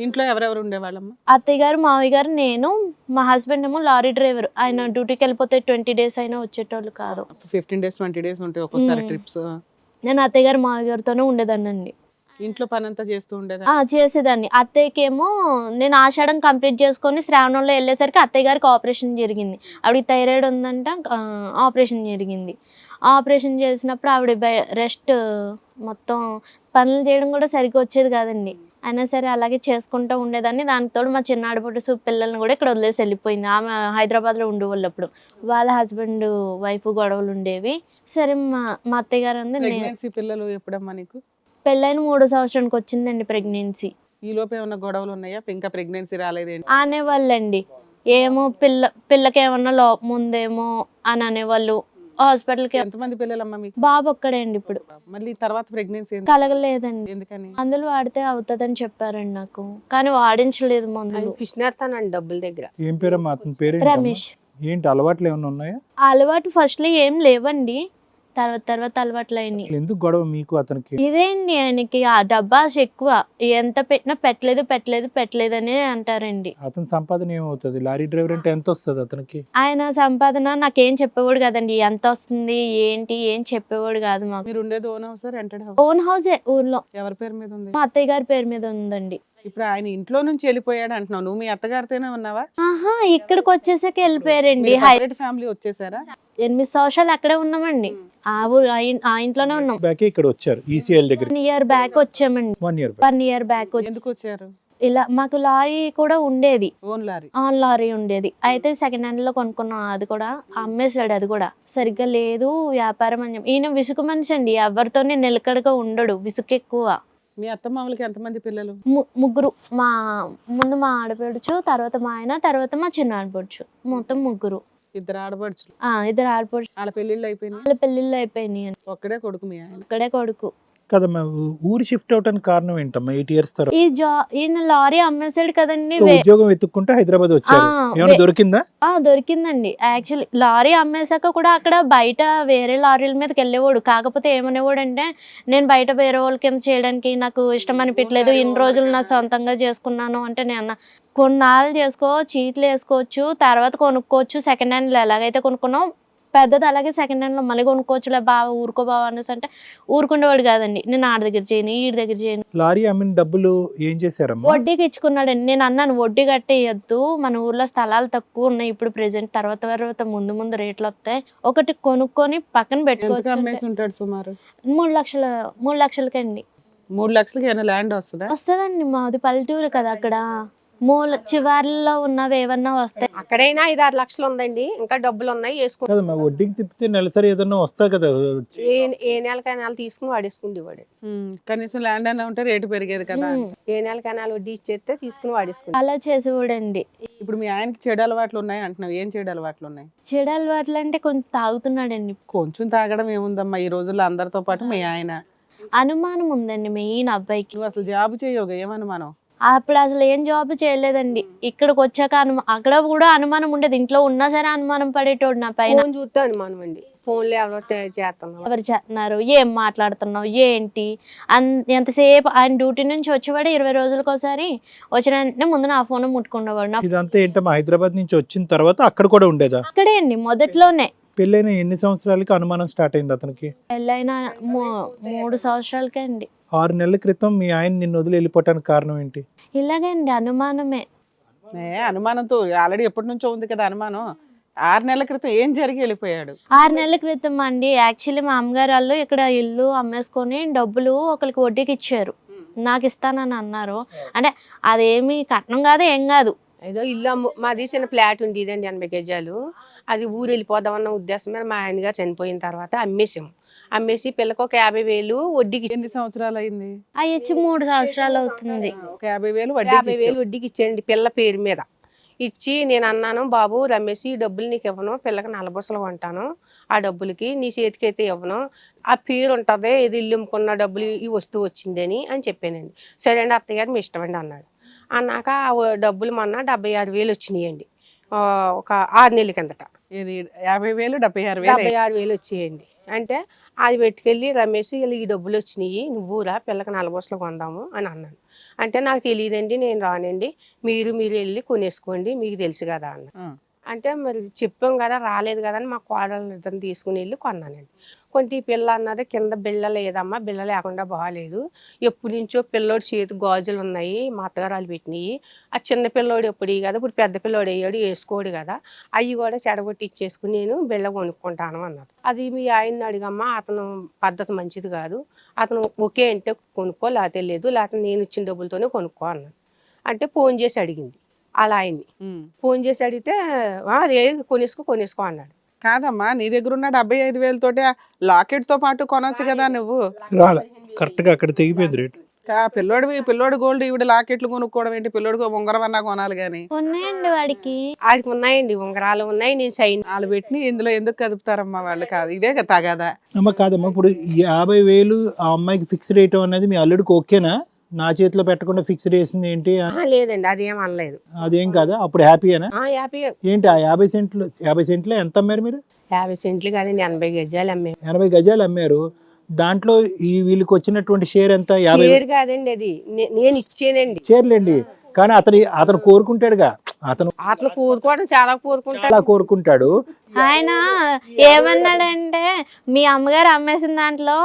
ఇంట్లో ఎవరెవరు ఉండేవాళ్ళమ్మా? అత్తయ్య గారు, మావయ్య గారు, నేను, మా హస్బెండ్ ఏమో లారీ డ్రైవర్. ఆయన డ్యూటీకి వెళ్ళిపోతే 20 డేస్ అయినా వచ్చేటోళ్ళు కాదు. 15 డేస్ 20 డేస్ ఉంటాయి ఒక్కోసారి ఉమ్. ట్రిప్స్. నేను అత్తయ్య గారు, మావయ్య గారితోనే ఉండేదాన్నండి. ఇంట్లో పని అంతా చేస్తూ ఉండేదా? చేసేదాన్ని. అత్తయ్యకేమో నేను ఆషాఢం కంప్లీట్ చేసుకొని శ్రావణంలో వెళ్ళేసరికి అత్తయ్య గారికి ఆపరేషన్ జరిగింది. ఆవిడకి థైరాయిడ్ ఉందంట. ఆపరేషన్ జరిగింది. ఆపరేషన్ చేసినప్పుడు ఆవిడ రెస్ట్ మొత్తం పనులు చేయడం కూడా సరిగ్గా వచ్చేది కాదండి. అయినా సరే అలాగే చేసుకుంటూ ఉండేదాన్ని. దానికి తోడు మా చిన్న ఆడపడుచు పిల్లల్ని కూడా ఇక్కడ వదిలేసి వెళ్ళిపోయింది. ఆమె హైదరాబాద్లో ఉండేవాళ్ళు అప్పుడు. వాళ్ళ హస్బెండ్ వైఫ్ గొడవలు ఉండేవి. సరే మా అత్తయ్య గారు అంది, ప్రెగ్నెన్సీ పిల్లలు ఎప్పుడమ్మా నీకు? పెళ్ళైన 3వ సంవత్సరానికి వచ్చిందండి ప్రెగ్నెన్సీ. ఈ లోపు ఏమైనా గొడవలు ఉన్నాయా? ఇంకా ప్రెగ్నెన్సీ రాలేదేంటి? అనేవాళ్ళండి. ఏమో పిల్లకి ఏమన్నా లోపం ఉందేమో అని అనేవాళ్ళు. హాస్పిటల్కి. ఎంతమంది పిల్లలమ్మా మీకు? బాబు ఒక్కడే అండి ఇప్పుడు. మళ్ళీ తర్వాత ప్రెగ్నెన్సీ కలగలేదండి. ఎందుకని? మందులు వాడితే అవుతుందని చెప్పారండి నాకు, కానీ వాడించలేదు మందులు. కృష్ణార్థానండి డబ్బుల దగ్గర. ఏం పేరమ్మా అతని పేరు? రమేష్. ఏంటి అలవాట్లు ఏమైనా ఉన్నాయా? అలవాటు ఫస్ట్లో ఏం లేవండి, తర్వాత అలవాట్లు అయినాయి. ఎందుకు గొడవ మీకు అతనికి? ఇదేండి ఆయనకి ఆ డబ్బాస్ ఎక్కువ. ఎంత పెట్టినా పెట్టలేదు అనే అంటారండి. అతని సంపాదన ఏమవుతుంది? లారీ డ్రైవర్ అంటే ఎంత వస్తుంది అతనికి? ఆయన సంపాదన నాకేం చెప్పేవాడు కదండి. ఎంత వస్తుంది ఏంటి ఏం చెప్పేవాడు కాదు మాకు. మీరు ఉండేది own house rented house? Own హౌసే ఊర్లో. ఎవరి పేరు మీద ఉంది? మా అత్తయ్య గారి పేరు మీద ఉందండి. ఇప్పుడు ఆయన ఇంట్లో నుంచి వెళ్ళిపోయాడు అంటున్నావు, నువ్వు మీ అత్తగారితోనే ఉన్నావా? ఆహా, ఇక్కడికి వచ్చేసాక వెళ్ళిపోయారండి. ఫ్యామిలీ వచ్చేసారా? 8 సంవత్సరాలు అక్కడే ఉన్నామండి. ఆ ఊరు ఆ ఇంట్లోనే ఉన్నాం. బ్యాక్ ఇక్కడ వచ్చారు ఈసీఎల్ దగ్గర. 1 ఇయర్ బ్యాక్ వచ్చామండి. 1 ఇయర్ 1 ఇయర్ బ్యాక్. ఎందుకు వచ్చారు? ఇలా మాకు లారీ కూడా ఉండేది. Own lorry? ఆన్ లారీ ఉండేది. అయితే సెకండ్ హ్యాండ్ లో కొనుక్కున్నాం. అది కూడా అమ్మేశాడు. అది కూడా సరిగ్గా లేదు వ్యాపారం అని చెప్పి. ఈయన విసుగు మనిషి అండి. ఎవరితోనే నిలకడగా ఉండడు, విసుగు ఎక్కువ. మీ అత్తమామలకి ఎంతమంది పిల్లలు? ముగ్గురు. ముందు మా ఆడపడుచు, తర్వాత మా ఆయన, తర్వాత మా చిన్న ఆడపడుచు. మొత్తం ముగ్గురు. 2 ఆడపడుచులు? 2 ఆడపడుచు. వాళ్ళ పెళ్ళిళ్ళు అయిపోయినాయి? వాళ్ళ పెళ్ళిళ్ళు అయిపోయినాయి. ఒక్కడే కొడుకు మీ ఆయన? ఇక్కడే కొడుకు. కదమ్మా, ఊరు షిఫ్ట్ అవడానికి కారణం ఏంటమ్మా? 8 ఇయర్స్ తర్వాత ఈయన లారీ అమ్మేశాడు కదండి. ఉద్యోగం వెతుక్కుంటే హైదరాబాద్ వచ్చారు. ఏమైనా దొరికిందా? దొరికిందండి. యాక్చువల్లీ లారీ అమ్మేశాక కూడా అక్కడ బయట వేరే లారీల మీదకి వెళ్ళేవాడు. కాకపోతే ఏమనేవాడు అంటే, నేను బయట వేరే వాళ్ళ కింద చేయడానికి నాకు ఇష్టం అనిపించలేదు, ఇన్ని రోజులు నా సొంతంగా చేసుకున్నాను అంటే, నేను కొన్నాళ్ళు చేసుకో, చీట్లు వేసుకోవచ్చు, తర్వాత కొనుక్కోవచ్చు. సెకండ్ హ్యాండ్లో ఎలాగైతే కొనుక్కున్నాం పెద్దది అలాగే సెకండ్ హ్యాండ్లో మళ్ళీ కొనుక్కోవచ్చులే బావ, ఊరుకో బావ అనేసి అంటే ఊరుకునేవాడు కాదండి. నేను ఆడ దగ్గర చేయను, ఈడి దగ్గర చేయను. లారీ అమ్మిన డబ్బులు ఏం చేశారమ్మా? వడ్డీకి ఇచ్చుకున్నాడండి. నేను అన్నాను, వడ్డీ కట్టేయద్దు, మన ఊర్లో స్థలాలు తక్కువ ఉన్నాయి ఇప్పుడు ప్రెసెంట్, తర్వాత ముందు రేట్లు వస్తాయి, ఒకటి కొనుక్కొని పక్కన పెట్టుకోవచ్చు. ఉంటాడు సుమారు 3 లక్షలకండి. 3 లక్షలకి ఏమైనా ల్యాండ్ వస్తుందా? వస్తుందండి. మాది పల్లెటూరు కదా. అక్కడ మూల చివర్లో ఉన్నవి ఏమన్నా వస్తాయి. అక్కడైనా 5-6 లక్షలు ఉందండి. ఇంకా డబ్బులు ఉన్నాయి వేసుకుంటాం. కదమ్మా, వడ్డీకి తిప్పితే నెలసరి ఏదన్నా వస్తా కదా. ఏ నెలకైనా నెల తీసుకుని వాడేసుకుండేవాడు. కనీసం ల్యాండ్ అన్న ఉంటే రేటు పెరిగేది కదా. ఏ నెలకైనా వడ్డీ ఇచ్చేస్తే తీసుకుని వాడేసుకుంటాం. అలా చేసేవాడండి. ఇప్పుడు మీ ఆయనకి చెడు అలవాట్లు ఉన్నాయి అంటున్నావు, ఏం చెడు అలవాట్లు ఉన్నాయి? చెడు అలవాట్లు అంటే కొంచెం తాగుతున్నాడండి. కొంచెం తాగడం ఏముందమ్మా, ఈ రోజుల్లో అందరితో పాటు మీ ఆయన. అనుమానం ఉందండి మెయిన్ అబ్బాయికి. నువ్వు అసలు జాబ్ చేయవు, ఏమనుమానం? అప్పుడు అసలు ఏం జాబ్ చేయలేదండి. ఇక్కడికి వచ్చాక అక్కడ కూడా అనుమానం ఉండేది. ఇంట్లో ఉన్నా సరే అనుమానం పడేటోడు నా పైన. ఫోన్ చూస్తే అనుమానం అండి. ఫోన్లో ఎవరు చేస్తున్నావు, ఎవరు చేస్తున్నారు, ఏం మాట్లాడుతున్నావు, ఏంటి ఎంతసేపు. ఆయన డ్యూటీ నుంచి వచ్చేవాడు 20 రోజులకు ఒకసారి. వచ్చిన వెంటనే ముందు నా ఫోన్ ముట్టుకునేవాడు. ఇదంతా ఏంటమ్మా, హైదరాబాద్ నుంచి వచ్చిన తర్వాత అక్కడ కూడా ఉండేదా? అక్కడే అండి మొదట్లోనే. పెళ్ళైన ఎన్ని సంవత్సరాలకి అనుమానం స్టార్ట్ అయింది అతనికి? పెళ్ళైన 3 సంవత్సరాలకే అండి. 6 నెలల క్రితం మీ ఆయన నిన్ను వదిలి వెళ్ళిపోవటానికి కారణం ఏంటి? ఇలాగండి అనుమానమే. అనుమానంతో ఆల్రెడీ ఎప్పటి నుంచో ఉంది కదా అనుమానం. 6 నెలల క్రితం ఏం జరిగి వెళ్ళిపోయాడు? 6 నెలల క్రితం అండి. యాక్చువల్లీ మా అమ్మగారు వాళ్ళు ఇక్కడ ఇల్లు అమ్మేసుకొని డబ్బులు ఒకరికి వడ్డీకి ఇచ్చారు. నాకు ఇస్తానని అన్నారు. అంటే అదేమి కట్నం కాదు, ఏం కాదు. ఏదో ఇల్లు మాది చిన్న ఫ్లాట్ ఉండేదండి 80 గజాలు. అది ఊరు వెళ్ళిపోదామన్న ఉద్దేశం మీద మా ఆయన గారు చనిపోయిన తర్వాత అమ్మేసి పిల్లకి ఒక 50,000 వడ్డీకి. ఎన్ని సంవత్సరాలు అయింది? అయ్యొచ్చి 3 సంవత్సరాలు అవుతుంది. ఒక 50,000 50,000 వడ్డీకి ఇచ్చేయండి పిల్ల పేరు మీద. ఇచ్చి నేను అన్నాను, బాబు రమేష్, ఈ డబ్బులు నీకు ఇవ్వను, పిల్లకి నల్లబుసలు కొంటాను, ఆ డబ్బులకి నీ చేతికి అయితే ఇవ్వను, ఆ పేరు ఉంటుంది, ఇది ఇల్లు అమ్ముకున్న డబ్బులు ఈ వస్తువు వచ్చిందని అని చెప్పానండి. సరే అండి అత్తయ్య గారు మీ ఇష్టమండి అన్నాడు. అన్నాక ఆ డబ్బులు మొన్న 76,000 వచ్చినాయండి. ఒక 6 నెలల కిందట. ఇది 50,000 76,000 76,000 వచ్చేయండి. అంటే అది పెట్టుకెళ్ళి రమేష్ ఇలా ఈ డబ్బులు వచ్చినాయి నువ్వురా పిల్లకి 4 బస్సులు కొందాము అని అన్నాను. అంటే నాకు తెలియదండి, నేను రానండి, మీరు వెళ్ళి కొనేసుకోండి, మీకు తెలుసు కదా అన్న. అంటే మరి చెప్పాం కదా, రాలేదు కదా అని మా కోడలు ఇద్దరిని తీసుకుని వెళ్ళి కొన్నానండి. కొంత ఈ పిల్ల అన్నది కింద బిళ్ళ లేదమ్మా, బిళ్ళ లేకుండా బాగాలేదు, ఎప్పటి నుంచో పిల్లోడు చేతి గాజులు ఉన్నాయి, మా అత్తగారాలు పెట్టినాయి, ఆ చిన్న పిల్లోడు ఎప్పుడు కదా, ఇప్పుడు పెద్ద పిల్లోడు అయ్యాడు వేసుకోడు కదా, అవి కూడా చెడగొట్టి ఇచ్చేసుకుని నేను బిళ్ళ కొనుక్కుంటాను అన్నది. అది మీ ఆయన్ని అడిగమ్మా, అతను పద్ధతి మంచిది కాదు, అతను ఓకే అంటే కొనుక్కో, లేకపోతే లేదు, లేకపోతే నేను ఇచ్చిన డబ్బులతోనే కొనుక్కో అన్నాను. అంటే ఫోన్ చేసి అడిగింది అలా ఆయన్ని. ఫోన్ చేసి అడిగితే కొనేసుకో అన్నాడు. కాదమ్మా, నీ దగ్గర ఉన్న 75,000 తోటి లాకెట్ తో పాటు కొనొచ్చు కదా నువ్వు. కరెక్ట్ గా అక్కడ తెగిపోయింది రేట్. పిల్లోడు గోల్డ్, ఈవిడ లాకెట్లు కొనుక్కోవడం ఏంటి? పిల్లోడికి ఉంగరం అన్నా కొనాలి గానీ. ఉన్నాయండి వాడికి ఉన్నాయండి, ఉంగరాలు ఉన్నాయి, నేను చైన్ వాళ్ళు పెట్టి ఇందులో ఎందుకు కదుపుతారమ్మా వాళ్ళు? కాదు ఇదే తగదా అమ్మ. కాదమ్మా, ఇప్పుడు 50,000 ఆ అమ్మాయికి ఫిక్స్ రేట్ అనేది మీ అల్లుడికి ఓకేనా? నా చేతిలో పెట్టకుండా ఫిక్స్ వేసింది ఏంటి? లేదండి, అదేం అనలేదు. అదేం కాదా? అప్పుడు హ్యాపీయేనా? హ్యాపీ. ఏంటి ఆ 50 సెంట్లు ఎంత అమ్మారు మీరు? 50 సెంట్లు కాదండి, 80 గజాలు అమ్మాము. 80 గజాలు అమ్మారు. దాంట్లో ఈ వీళ్ళకి వచ్చినటువంటి షేర్ ఎంత? 50 షేర్ కాదండి, అది నేను ఇచ్చేనండి. షేర్లేండి, కానీ అతను కోరుకుంటాడుగా, అతను కోరుకోవడం చాలా కోరుకుంటాడు. ఆయన ఏమన్నాడంటే మీ అమ్మగారు అమ్మేసిన దాంట్లో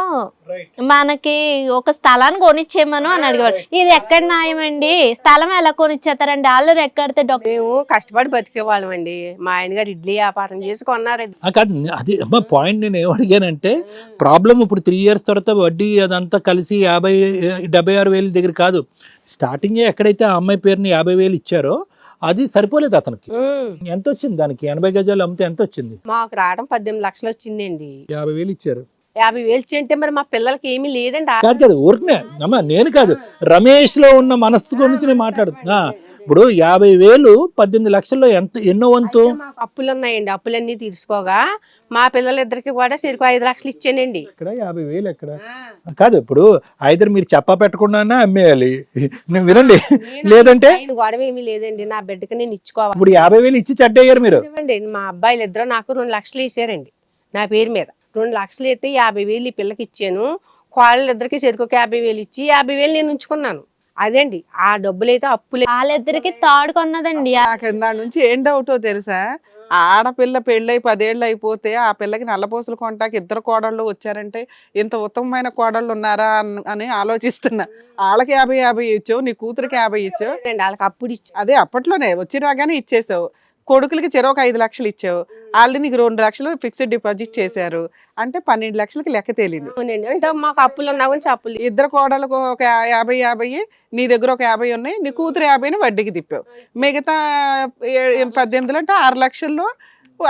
మనకి ఒక స్థలాన్ని కొనిచ్చేయమను అని అడిగాడు. ఇది ఎక్కడ న్యాయమండి? స్థలం ఎలా కొనిచ్చేస్తారండి? వాళ్ళు ఎక్కడితే మేము కష్టపడి బతికేవాళ్ళం అండి. మా ఆయన గారు ఇడ్లీ వ్యాపారం చేసి కొన్నారు. కాదు, అది పాయింట్ నేను ఏమడిగానంటే, ప్రాబ్లం ఇప్పుడు 3 years తర్వాత వడ్డీ అదంతా కలిసి 76,000 దగ్గర కాదు, స్టార్టింగ్ ఎక్కడైతే ఆ అమ్మాయి పేరుని 50,000 ఇచ్చారో అది సరిపోలేదు అతనికి. ఎంత వచ్చింది దానికి? 80 గజాలు అమ్మితే ఎంత వచ్చింది? మాకు రావడం 18 లక్షలు వచ్చిందండి. 50,000 ఇచ్చారు. 50,000 ఇచ్చి మరి మా పిల్లలకి ఏమీ లేదండి. కాదు ఊరికనే అమ్మా, నేను కాదు, రమేష్ లో ఉన్న మనస్సు గురించి నేను మాట్లాడుతున్నా. ఇప్పుడు 50,000 18 లక్షల్లో ఎన్నో వంతు? మాకు అప్పులు ఉన్నాయండి, అప్పులన్నీ తీర్చుకోగా మా పిల్లలిద్దరికి కూడా సరికు 5 లక్షలు ఇచ్చానండి. ఇక్కడ 50,000 ఎక్కడ? కాదు, ఇప్పుడు ఐదర్ మీరు చెప్పా పెట్టకుండా అమ్మేయాలి, వినండి, లేదంటే గొడవ ఏమీ లేదండి, నా బిడ్డకి నేను ఇచ్చుకోవాలి. ఇప్పుడు 50,000 ఇచ్చి చెడ్డయ్యారు మీరు. మా అబ్బాయిలు ఇద్దరు నాకు 2 లక్షలు వేసారండి నా పేరు మీద. 2 లక్షలు అయితే 50,000 ఈ పిల్లకి ఇచ్చాను, కోళ్ళిద్దరికి సరికి 50,000 ఇచ్చి 50,000 నేను ఉంచుకున్నాను. అదేండి ఆ డబ్బులు అయితే అప్పులే. వాళ్ళిద్దరికి తాడు కొన్నదండి. దాని నుంచి ఏం డౌటో తెలుసా? ఆడపిల్ల పెళ్ళై 10 ఏళ్ళు అయిపోతే ఆ పిల్లకి నల్లపూసలు కొంటాకి 2 కోడళ్ళు వచ్చారంటే ఇంత ఉత్తమమైన కోడళ్ళు ఉన్నారా అని ఆలోచిస్తున్నా. వాళ్ళకి 50 ఇచ్చావు, నీ కూతురికి 50 ఇచ్చావు, వాళ్ళకి అప్పుడు ఇచ్చి అదే అప్పట్లోనే వచ్చి రాగానే ఇచ్చేసావు. కొడుకులకి చెరొక 5 లక్షలు ఇచ్చావు, ఆల్రెడీ నీకు 2 లక్షలు ఫిక్స్డ్ డిపాజిట్ చేశారు అంటే 12 లక్షలకి లెక్క తేలింది. అంటే మాకు అప్పులు ఉన్నా గురించి అప్పులు. 2 కోడలకు ఒక 50 నీ దగ్గర ఒక 50 ఉన్నాయి, నీ కూతురు 50ని వడ్డీకి తిప్పావు. మిగతా 18 అంటే 6 లక్షల్లో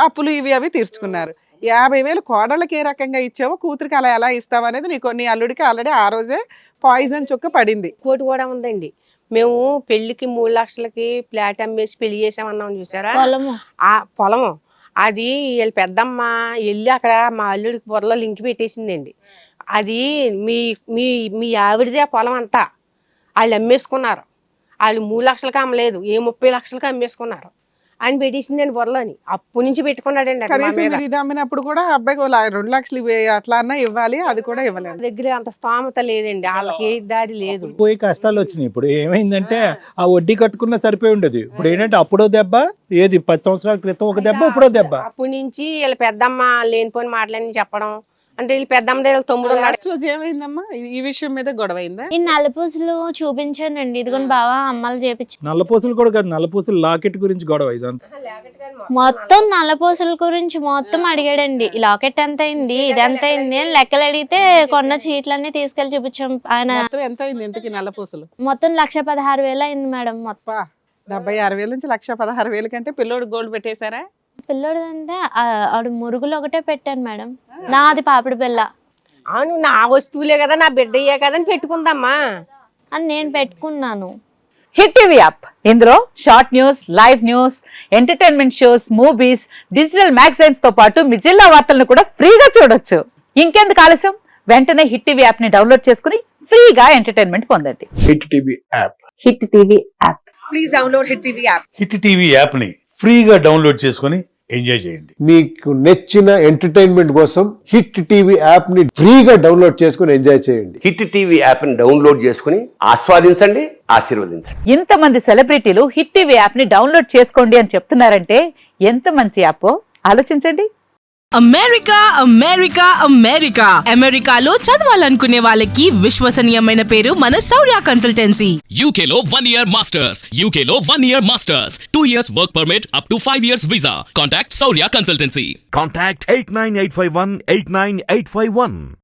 అప్పులు ఇవి అవి తీర్చుకున్నారు. 50,000 కోడళ్ళకి ఏ రకంగా ఇచ్చావో కూతురికి అలా ఎలా ఇస్తావు అనేది నీ అల్లుడికి ఆల్రెడీ ఆ రోజే పాయిజన్ చుక్క పడింది. కోటి కూడా ఉందండి. మేము పెళ్లికి 3 లక్షలకి ఫ్లాట్ అమ్మేసి పెళ్లి చేసామన్నాం చూసారా, ఆ పొలము అది వీళ్ళ పెద్దమ్మ వెళ్ళి అక్కడ మా అల్లుడికి పొరలో లింక్ పెట్టేసిందండి. అది మీ మీ మీ ఆవిడదే పొలం అంతా వాళ్ళు అమ్మేసుకున్నారు. వాళ్ళు 3 లక్షలకి అమ్మలేదు, 30 లక్షలకి అమ్మేసుకున్నారు అని పెట్టేసిందండి పొరలోని. అప్పు నుంచి పెట్టుకున్నాడండి. ఇది అమ్మినప్పుడు కూడా అబ్బాయికి 2 లక్షలు అట్లా అన్నా ఇవ్వాలి, అది కూడా ఇవ్వలేదు. దగ్గర అంత స్థామత లేదండి, వాళ్ళకి దారి లేదు. పోయి కష్టాలు వచ్చినాయి. ఇప్పుడు ఏమైందంటే ఆ వడ్డీ కట్టుకున్నా సరిపోయి ఉండదు. ఇప్పుడు ఏంటంటే అప్పుడో దెబ్బ, ఏది 10 సంవత్సరాల క్రితం ఒక దెబ్బ, ఇప్పుడో దెబ్బ. అప్పటి నుంచి వీళ్ళ పెద్దమ్మ లేనిపోని మాటలన్నీ చెప్పడం. అంటే వీళ్ళు పెద్దమ్మ తమ్ముడు రోజు ఏమైందమ్మా ఈ విషయం మీద గొడవ అయిందా? ఈ నల్లపూసలు చూపించానండి, ఇదిగోని బావా అమ్మలు చేపించి. నల్లపూసలు కూడా కాదు, నల్లపూసలు లాకెట్ గురించి గొడవ ఇదంతా. మొత్తం నల్లపూసల గురించి మొత్తం అడిగాడండి. ఈ లాకెట్ ఎంత అయింది, ఇది ఎంత అయింది అని లెక్కలు అడిగితే కొన్న చీట్లన్నీ తీసుకెళ్లి చూపించాం. ఆయన ఎంత అయింది ఇంతకి నల్లపూసలు? మొత్తం 1,16,000 అయింది మేడం. మొత్తం 76,000 నుంచి 1,16,000 కంటే పిల్లోడు గోల్డ్ పెట్టేశారా? పిల్లోడు అంటే ఆడు మురుగులు ఒకటే పెట్టాను మేడం, నాది పాపిడి పిల్ల. అవును, నా వస్తువులే కదా, నా బిడ్డయ్యే కదా అని పెట్టుకుందామా అని నేను పెట్టుకున్నాను. హిట్ టీవీ యాప్, ఇందులో short news, live news, entertainment shows, movies, digital magazines తో పాటు మీ జిల్లా వార్తలను కూడా ఫ్రీగా చూడొచ్చు. ఇంకెందుకు ఆలస్యం, వెంటనే హిట్ టీవీ యాప్ ని డౌన్లోడ్ చేసుకుని ఫ్రీగా ఎంటర్టైన్మెంట్ పొందండి. Hit TV app, hit TV app, please download hit TV app. Hit TV app ని ఫ్రీగా డౌన్లోడ్ చేసుకొని ఎంజాయ్ చేయండి. మీకు నచ్చిన ఎంటర్టైన్మెంట్ కోసం హిట్ టీవీ యాప్ ని ఫ్రీగా డౌన్లోడ్ చేసుకుని ఎంజాయ్ చేయండి. హిట్ టీవీ యాప్ని డౌన్లోడ్ చేసుకుని ఆస్వాదించండి, ఆశీర్వదించండి. ఇంతమంది సెలబ్రిటీలు హిట్ టీవీ యాప్ ని డౌన్లోడ్ చేసుకోండి అని చెప్తున్నారంటే ఎంత మంచి యాప్ ఆలోచించండి. అమెరికా అమెరికా అమెరికా అమెరికాలో చదవాలనుకునే వాళ్ళకి విశ్వసనీయమైన పేరు మన శౌర్య కన్సల్టెన్సీ. UK లో 1 year masters, UK లో 1 year masters, 2 years work permit up to 5 years visa. Contact Saurya Consultancy. Contact 89851 89851.